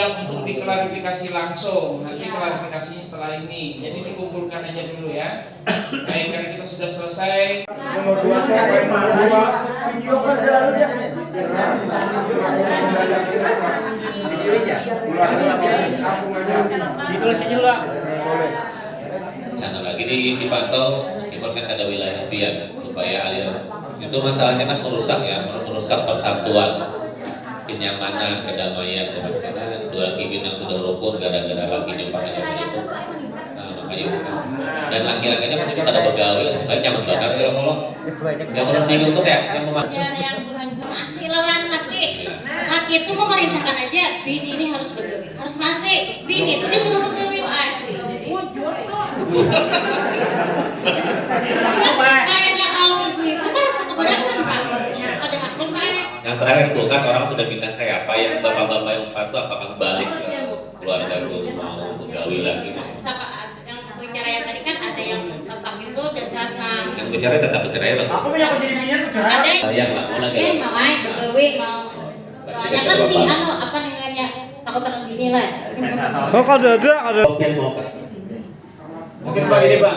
siap untuk diklarifikasi langsung. Nanti klarifikasinya setelah ini. Jadi dikumpulkan aja dulu ya. Baik, karena kita sudah selesai. Nomor 2 video kan videonya. Ditulisin juga. Sana lagi dipantau meskipun kan ada wilayah biar supaya aliran itu masalahnya kan merusak persatuan, kenyamanan, kedamaian karena dua laki yang sudah rukun gara-gara laki nyumpah itu. Nah makanya dan laki-lakinya kan itu ada begawi supaya nyaman bakar ya Allah. Yang belum bingung tuh kayak yang yang berhasil lawan laki itu memerintahkan aja bini ini harus begawi, harus masih bini itu disuruh begawi kayaknya kalau ibu-ibu kan rasa keberatan Pak, ada hak Pak. Yang terakhir tuh kan orang sudah pindah kayak apa yang bapak-bapak yang empat tuh apakah balik ke keluarga tuh mau begawi lagi? Yang bicara yang tadi kan ada yang tetap itu dasarnya. Yang bicara tetap bicara ya. Aku punya kejadian bicara. Ada yang lah mau lagi. Mau begawi mau. Soalnya kan di apa namanya takut terlalu gini lah. Oh ada. Mungkin Pak ini Pak,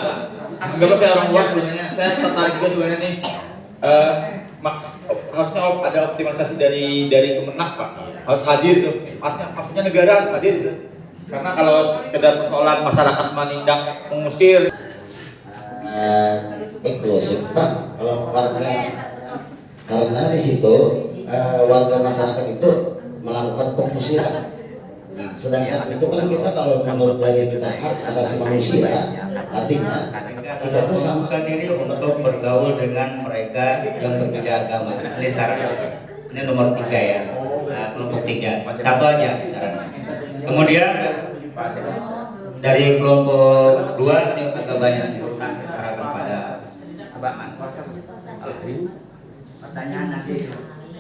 sebelum saya orang luar sebenarnya, saya tertarik juga sebenarnya nih, harusnya ada optimalisasi dari Kemenak Pak, harus hadir tuh, maksudnya negara harus hadir tuh, karena kalau sekedar persoalan masyarakat menindak mengusir, eksklusif Pak, kalau warga karena di situ warga masyarakat itu melakukan pengusiran. Nah, sedangkan itu kan kita kalau menurut dari kita hak asasi manusia, artinya kita tuh sama diri untuk bergaul dengan mereka yang berbeda agama. Ini syarat. Ini nomor 3 ya. Nah, kelompok 3. Satu aja syaratnya. Kemudian dari kelompok 2 ini agak banyak syarat pada abaman. Pertanyaan nanti.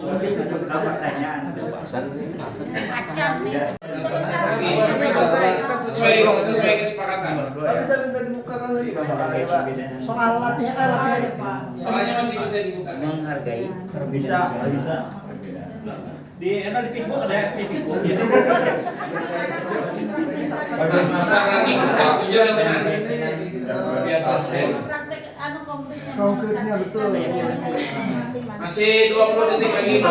Pertanyaan. Acan nih. Sesuai kesepakatan. Bisa minta dibukakan lagi soal latihan Soalnya masih bisa dibuka. Menghargai. bisa di Facebook ada Facebook gitu. Masa nanti setuju atau tidak? Biasa sekali. Konkretnya betul. Masih 20 detik lagi.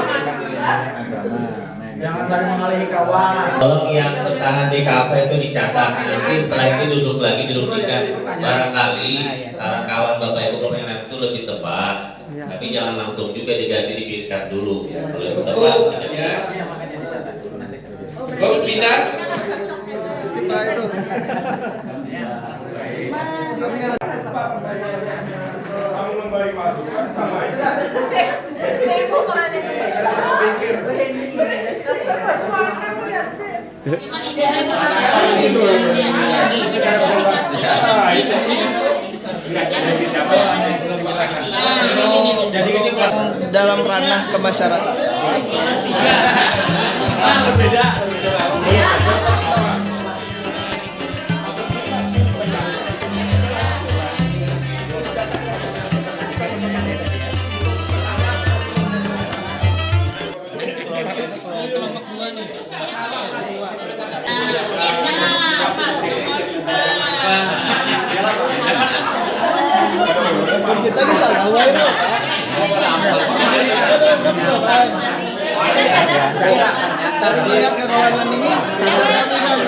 Jangan tadi mengalihi kawan. Tolong yang bertahan di kafe itu dicatat. Nanti setelah itu duduk lagi dirundingkan. Barangkali saran kawan bapak ibu kalau yang itu lebih tepat. Tapi jangan langsung juga diganti dipikirkan dulu. Kalau itu tepat. Ya. Pindah. Kita itu. Kamu memberi masukan sama aja. Dalam ranah kemasyarakatan. Berbeda. Kita bisa tahu itu. Tapi lihat ke kawanan ini sadar kami kan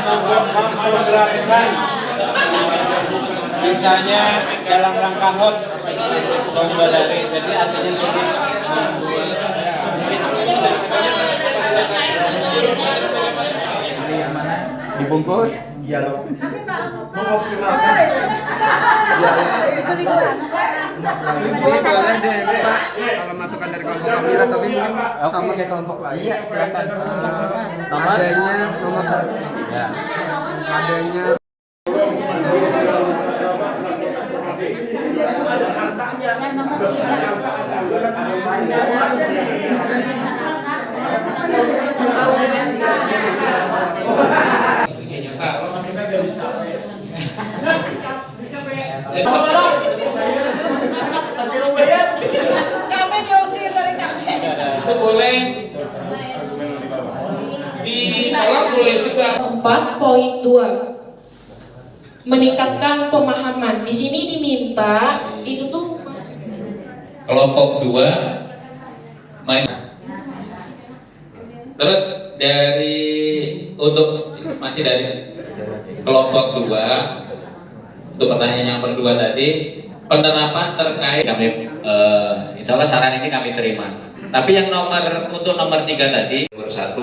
bahwa misalnya dalam rangka HOT lomba lari, jadi artinya dibungkus Dialog. Mengoptimalkan. boleh deh Pak kalau masukan dari kelompok Kamila, tapi mungkin sama kayak kelompok lain. silakan. Adanya nomor 1 Ya. adanya Yang nomor 3 nyata. ditolak boleh juga. 4.2 meningkatkan pemahaman. Di sini diminta itu tuh Kelompok 2 main. Terus masih dari kelompok 2 untuk pertanyaan yang kedua tadi, penerapan terkait kami insya Allah saran ini kami terima. Tapi yang untuk nomor 3 tadi, nomor 1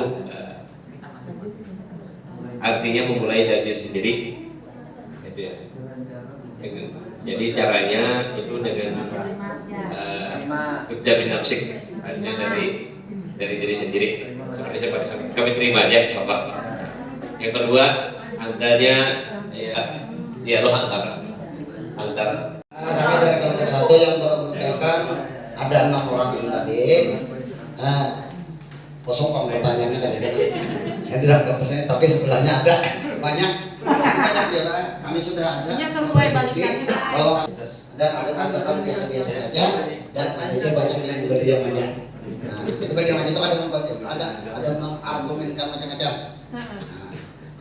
artinya memulai dari diri sendiri, gitu ya. Jadi caranya itu dengan ibda bin nafsik, artinya dari diri sendiri. Seperti kami terima aja, insya Allah. Yang kedua, adanya dialog antara. Kami dari kelompok 1 yang mengumpulkan ada 6 orang ini tadi. Kosong kalau pertanyaannya kan yang tidak kertasnya, tapi sebelahnya ada banyak ya. Kami sudah ada prediksi bahwa dan ada tanggapan biasa-biasa saja, dan ada banyak yang juga diamannya. Nah, itu bagaimana itu ada mengargumenkan macam-macam.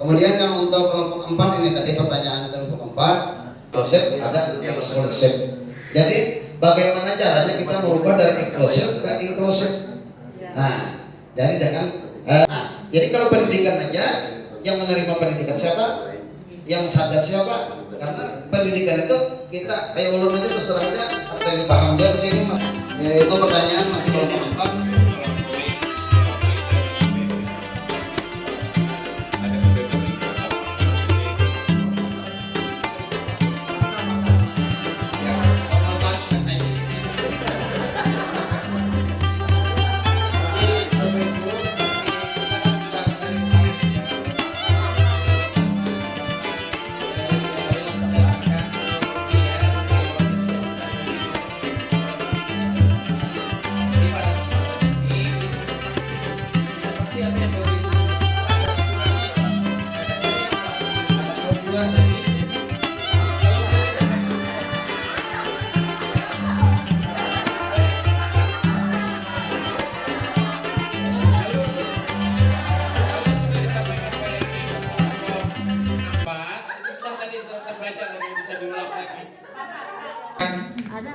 Kemudian yang untuk kelompok 4 ini tadi pertanyaan kelompok 4 konsep ada eksklusif. Jadi bagaimana caranya kita merubah dari eksklusif ke inklusif? Nah, jadi jadi kalau pendidikan aja, yang menerima pendidikan siapa? Yang sadar siapa? Karena pendidikan itu kita kayak ulun aja terus terang aja, ada yang paham aja di sini mas. Itu pertanyaan masih kelompok 4.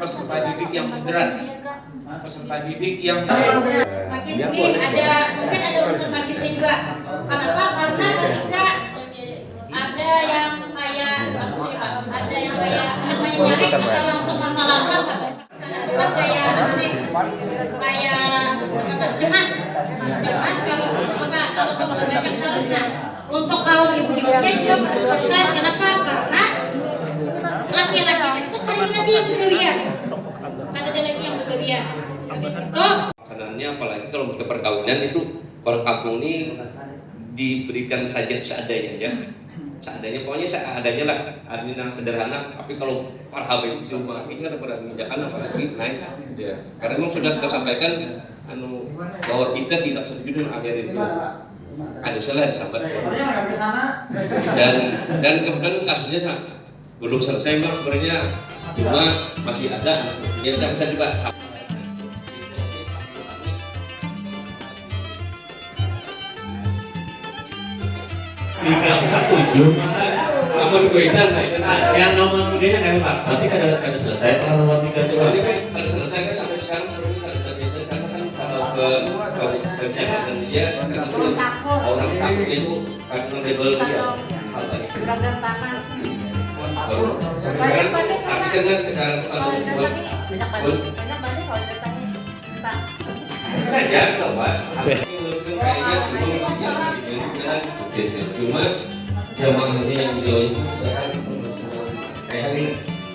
Peserta didik yang moderat, peserta didik yang Magis ini mungkin ada unsur magisnya juga. Kenapa? Karena ketika ada yang kayak maksudnya Pak, ada yang kayak namanya nyari kita langsung lama-lama nggak bahasa kayak cemas kalau kamu banyak terus. Nah, untuk kaum ibu-ibunya juga berkualitas. Kenapa? Karena laki-laki itu hari lagi yang begawian, ada lagi yang begawian. Habis itu Sebenarnya apalagi kalau untuk perkawinan itu orang kampung ini diberikan saja seadanya ya, seadanya pokoknya seadanya lah, artinya sederhana. Tapi kalau para habaib di rumah ini kan pada menginjakan apalagi naik ya, karena memang sudah kita sampaikan bahwa kita tidak setuju dengan ajaran itu. Ada salah disambat dan kemudian kasusnya belum selesai memang sebenarnya, cuma masih ada yang bisa dibahas. Nomor 2 yang nomor 3-nya kan Pak, nanti kan ada selesai. Kalau nomor 3 cuma ini kan ada selesai kan sampai sekarang sebenarnya tidak terbiasa, karena kan kalau ke jabatan dia orang takut itu karena label dia apa itu. Tapi kan sekarang kalau buat saja kalau Pak, kayaknya belum jalan cuma jamaah ini yang di Jawa itu sekarang kayak ini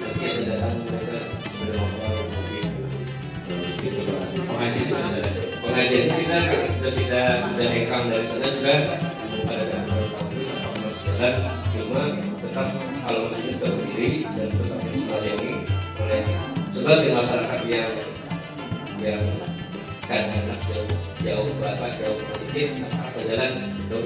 nanti ada datang mereka sudah pengajian ini kita sudah hengkang dari sana juga ada jalan, cuma tetap kalau masih tetap berdiri dan tetap diselayani oleh sebagai masyarakat yang kadang-kadang jauh sedikit apa jalan itu.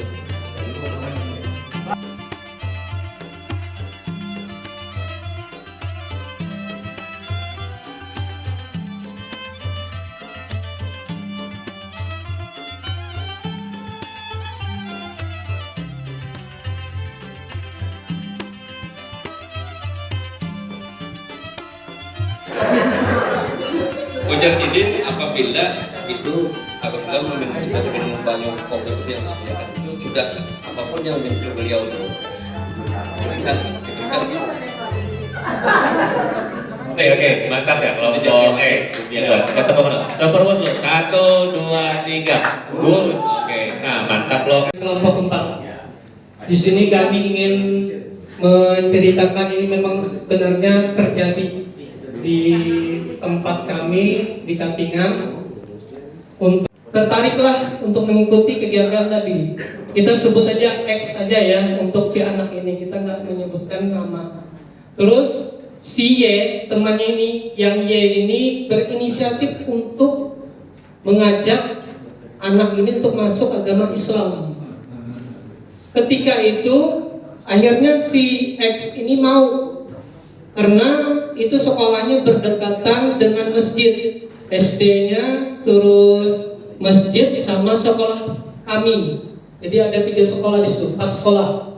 Ujar sidin apabila minum banyak kopi itu yang disediakan itu sudah apapun yang menjadi beliau diberikan gitu. Oke, mantap ya kelompok. Oke, biar kita tepuk tangan. Super Bus lo. 1, 2, 3. Bus. Oke. Nah, mantap lo. Kelompok 4. Di sini kami ingin menceritakan ini memang sebenarnya terjadi di tempat kami di Kapingan. Tertariklah untuk mengikuti kegiatan tadi. Kita sebut aja X aja ya untuk si anak ini, kita nggak menyebutkan nama. Terus si Y, temannya ini, yang Y ini berinisiatif untuk mengajak anak ini untuk masuk agama Islam. Ketika itu akhirnya si X ini mau, karena itu sekolahnya berdekatan dengan masjid, SD-nya terus masjid sama sekolah kami. Jadi ada 3 sekolah di situ, 4 sekolah.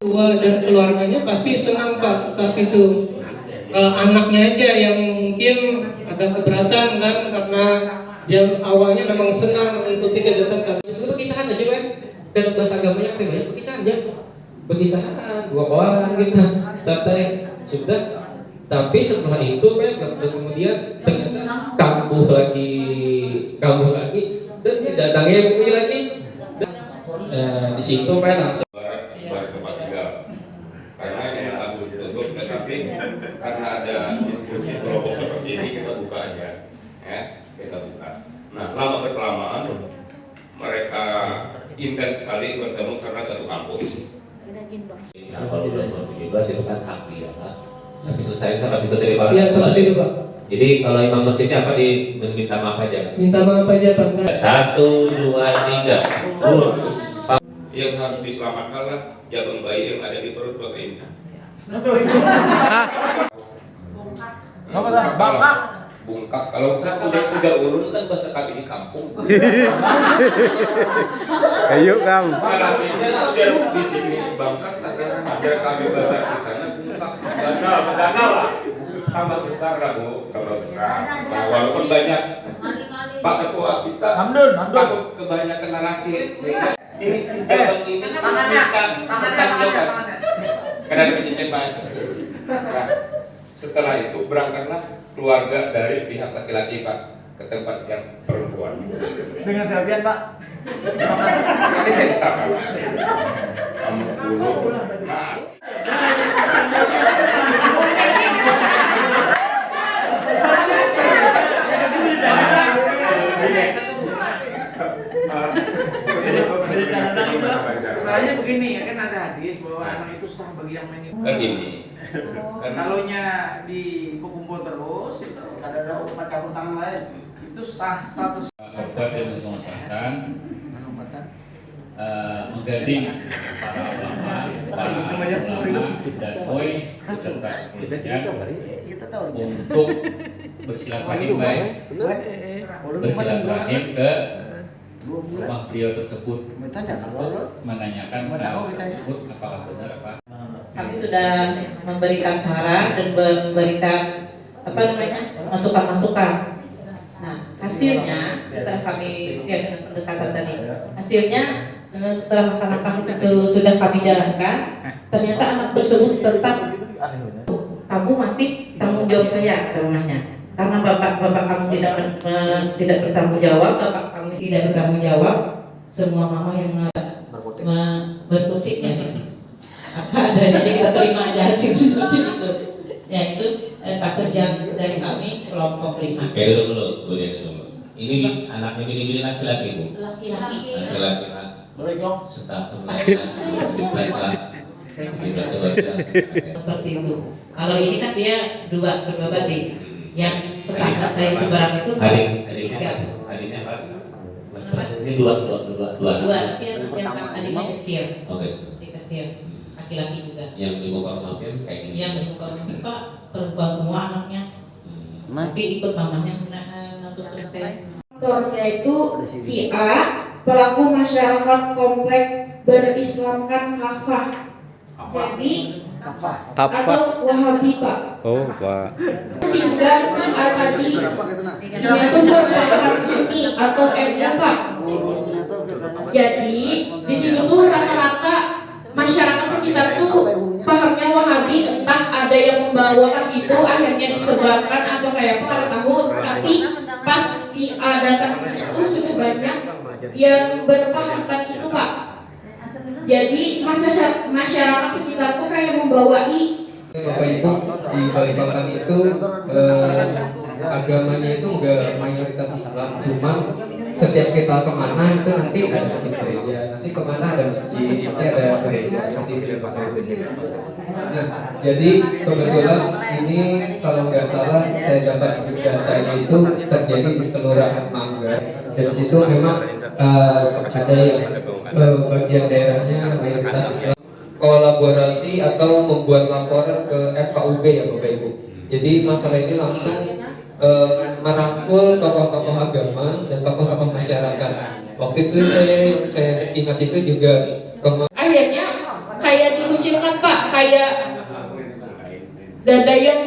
Tua dan keluarganya pasti senang Pak saat itu. Kalau anaknya aja yang mungkin agak keberatan kan, karena dia awalnya memang senang mengikuti kegiatan kami. Perpisahan aja kan, kalau bahasa agamanya apa ya? Perpisahan aja, perpisahan 2 orang gitu, santai sudah. Tapi setelah itu kemudian ternyata kambuh lagi dan datangnya MUI lagi. Di situ langsung barat tempat tinggal karena ini langsung ditutup, tetapi karena ada diskusi kelompok seperti ini kita buka aja ya, kita buka. Nah, lama berkelamaan mereka intens sekali bertemu karena satu kampus. Nah, kalau udah 2017 itu kan hak dia kan. Tapi selesai kan masih terima. Iya, seperti itu Pak. Jadi kalau imam masjidnya apa diminta maaf aja? Minta maaf aja Pak. 1, 2, 3. Bus. Yang harus diselamatkan lah jagung bayi yang ada di perut proteinnya. Bungkak. Kalau udah ulun kan bahasa kami di kampung. Ayo Kang. Hasilnya biar di sini bangkat, biar kami bahasa di sana bungkak. Dana lah. Tambah besar lah Bu, tambah besar. Walaupun banyak. Pak Ketua kita takut kebanyakan narasi sehingga ini si jabang ini minta bertanggung jawab. Karena ada penyidik Pak. Nah, setelah itu berangkatlah keluarga dari pihak laki-laki Pak ke tempat yang perempuan. Dengan selfie Pak. Ini saya ditangkap. Kamu dulu. Maaf. Soalnya begini ya, kan ada hadis bahwa anak itu sah bagi yang menikah. Kan gini. Kalau nya dikumpul terus, itu Ada umat campur tangan lain. itu sah status. Kabupaten Nusa menggading para ulama, dan koi serta kepolisian untuk bersilaturahim ke rumah beliau tersebut, menanyakan hal tersebut apakah benar apa. Kami sudah memberikan saran dan memberikan masukan-masukan. Nah, hasilnya setelah kami dengan pendekatan tadi, hasilnya setelah langkah-langkah itu sudah kami jalankan, ternyata anak tersebut tetap, kamu masih tanggung jawab saya ke rumahnya, karena bapak kamu tidak bertanggung jawab, bapak kamu tidak bertanggung jawab, semua mama yang berkutik ya, apa adanya kita terima aja hasil seperti itu. Ya itu kasus yang dari kami kelompok 5. Kayak dulu, ini anaknya gini-gini laki-laki Bu. Laki-laki. Laki-laki. Boleh dong. Setahun seperti itu. Kalau ini kan dia berbeda di yang tetangga saya seberang itu adiknya pas. Ini dua. Tapi yang adiknya kecil. Oke. Si kecil. Laki-laki juga. Yang di muka mampir kayak gini. Yang di muka mampir Pak, perempuan semua anaknya. Tapi ikut mamanya masuk ke STM. Aktornya itu si A, pelaku masyarakat komplek berislamkan kafah. Jadi atau Wahabi Pak. Oh, Pak. Hingga si A tadi dia tuh berpaham Sunni atau MU, Pak. Jadi di sini tuh rata-rata masyarakat sekitar tuh pahamnya Wahabi, entah ada yang membawa ke situ akhirnya disebarkan atau kayak apa nggak tahu. Tapi pas si A datang ke situ sudah banyak yang berpaham tadi itu, Pak. Jadi masyarakat sekitar tuh kayak membawai. Bapak Ibu, di Balikpapan itu agamanya itu enggak mayoritas Islam, cuman setiap kita kemana itu nanti ada gereja, nanti kemana ada masjid, nanti ada gereja seperti itu ya Bapak Ibu. Nah, jadi kebetulan ini kalau nggak salah saya dapat datanya itu terjadi di Kelurahan Manggar, dan situ memang ada yang bagian daerahnya mayoritas Islam. Kolaborasi atau membuat laporan ke FKUB ya Bapak Ibu. Jadi masalah ini langsung merangkul tokoh-tokoh agama dan tokoh-tokoh masyarakat. Waktu itu saya ingat itu juga akhirnya kayak dikucilkan, Pak, kayak Dadayan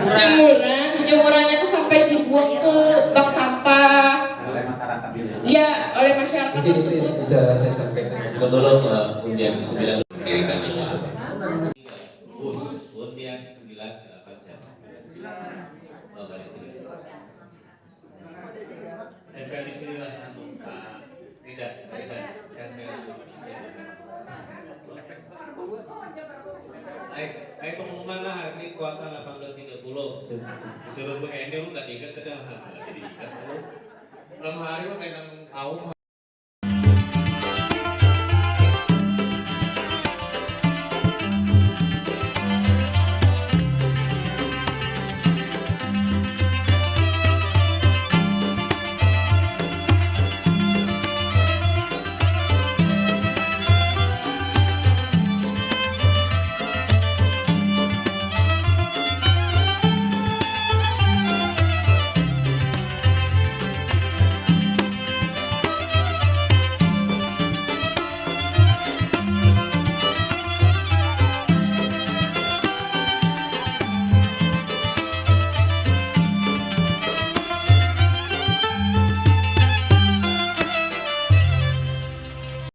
dan jemurannya tuh sampai dibuang ke bak sampah. Ya, oleh masyarakat tersebut. Bisa saya sampaikan. Tolong undian 9 kiri kami. Undian 9 silakan siapa? Oh, dari sini. Tempel di sini lah nanti. Tidak. Ayo pengumuman lah hari ini puasa 18.30. Disuruh Bu Eni lu tadi kan